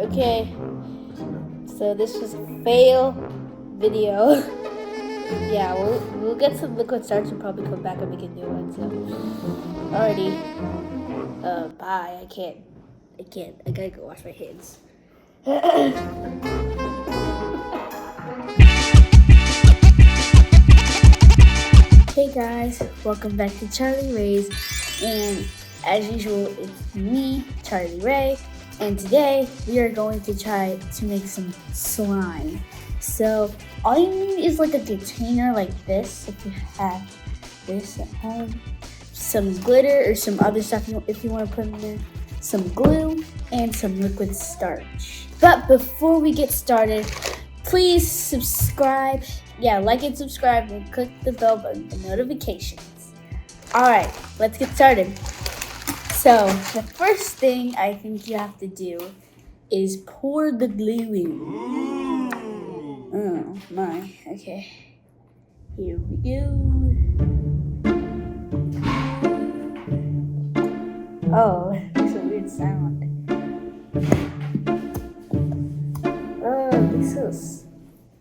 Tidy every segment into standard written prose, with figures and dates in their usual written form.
Okay, so this was a fail video. Yeah, we'll get some liquid starch and probably come back and make a new one. So, alrighty. Bye. I can't. I gotta go wash my hands. Hey guys, welcome back to Charli Ray's, and as usual, it's me, Charli Ray, and today we are going to try to make some slime. So all you need is like a container like this. If you have this at home, some glitter or some other stuff if you want to put in there, some glue, and some liquid starch. But before we get started, please subscribe. Yeah, like and subscribe and click the bell button for notifications. Alright, let's get started. So, the first thing I think you have to do is pour the glue in. Oh my, okay. Here we go. Oh, makes a weird sound. Oh, this is...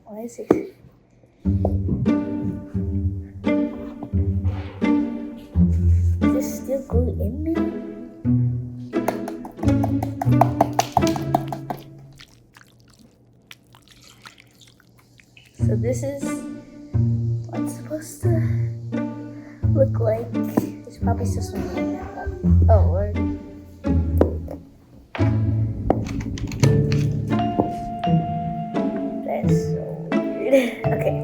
Why is it... Is there still glue in there? So this is what it's supposed to look like. There's probably still some in there. Oh Lord. That's so weird. Okay.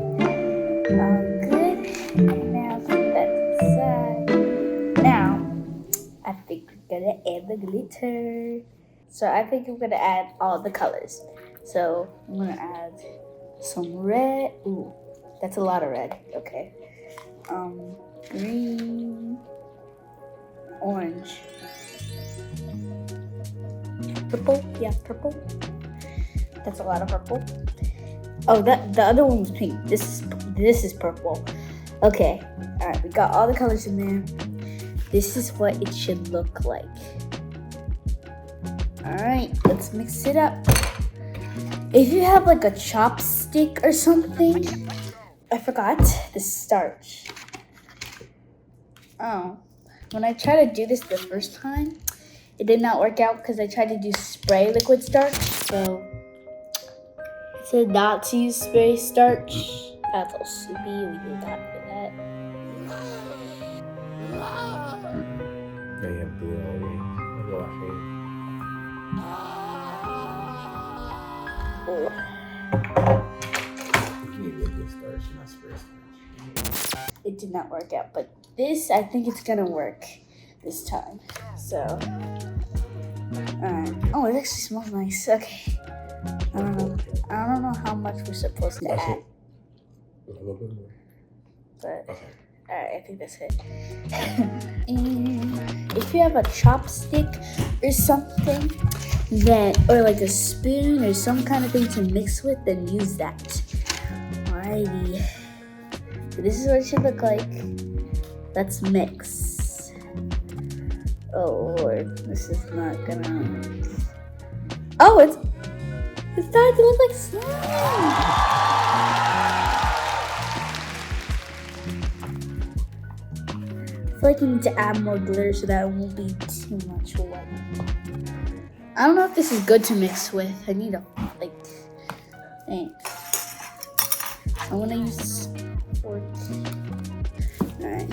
Good. Now put that aside. Now, I think we're gonna add the glitter. So I think I'm gonna add all the colors. So I'm gonna add some red. Ooh, that's a lot of red. Okay. Green, orange, purple. Yeah, purple. That's a lot of purple. Oh, the other one was pink. This is purple. Okay. All right, we got all the colors in there. This is what it should look like. All right, let's mix it up. If you have like a chopstick or something, I forgot the starch. Oh, when I tried to do this the first time, it did not work out because I tried to do spray liquid starch. So it said not to use spray starch. That's all soupy. We did not do that. It did not work out, but this, I think it's gonna work this time. So, oh, it actually smells nice. Okay, I don't know how much we're supposed to add. A little bit more. But alright, I think that's it. And if you have a chopstick or something, or like a spoon or some kind of thing to mix with, then use that. Alrighty. So this is what it should look like. Let's mix. Oh Lord, this is not gonna mix. Oh, it's starting to look like slime. I feel like you need to add more glitter so that it won't be too much wet. I don't know if this is good to mix with. I need a thing. I want to use fork. Alright.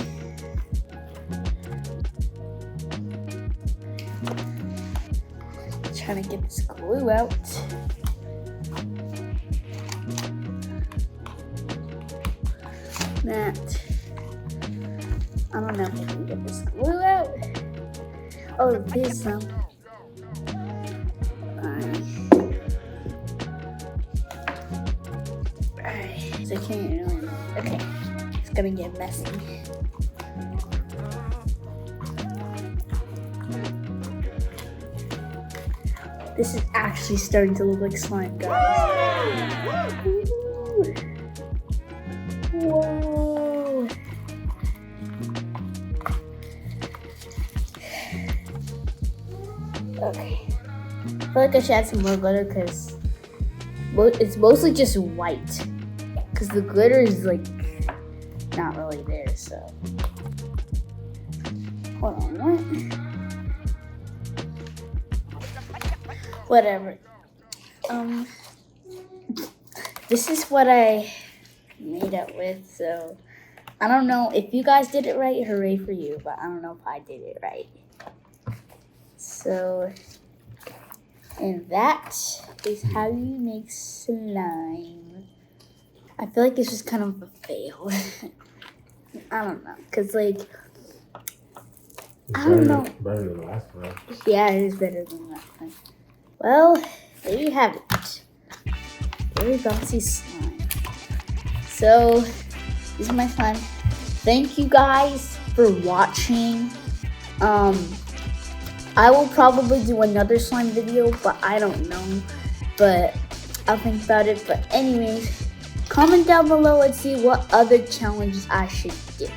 Trying to get this glue out. That. I don't know if I can get this glue out. Oh, there's some. Alright. So I can't really. Okay. It's gonna get messy. This is actually starting to look like slime, guys. Whoa. Okay. feel like I should add some more glitter because it's mostly just white. Because the glitter is like not really there, so. Hold on, what? Whatever. This is what I made it with, so I don't know if you guys did it right, hooray for you, but I don't know if I did it right. So, and that is how you make slime. I feel like this was kind of a fail. I don't know, cause like, I don't know. Better than the last one. Yeah, it is better than the last one. Well, there you have it. Very bouncy slime. So, this is my slime. Thank you guys for watching. I will probably do another slime video, but I don't know. But I'll think about it. But anyways, comment down below and see what other challenges I should do.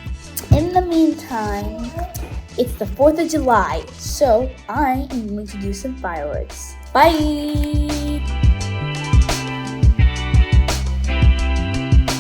In the meantime, it's the 4th of July, so I am going to do some fireworks. Bye!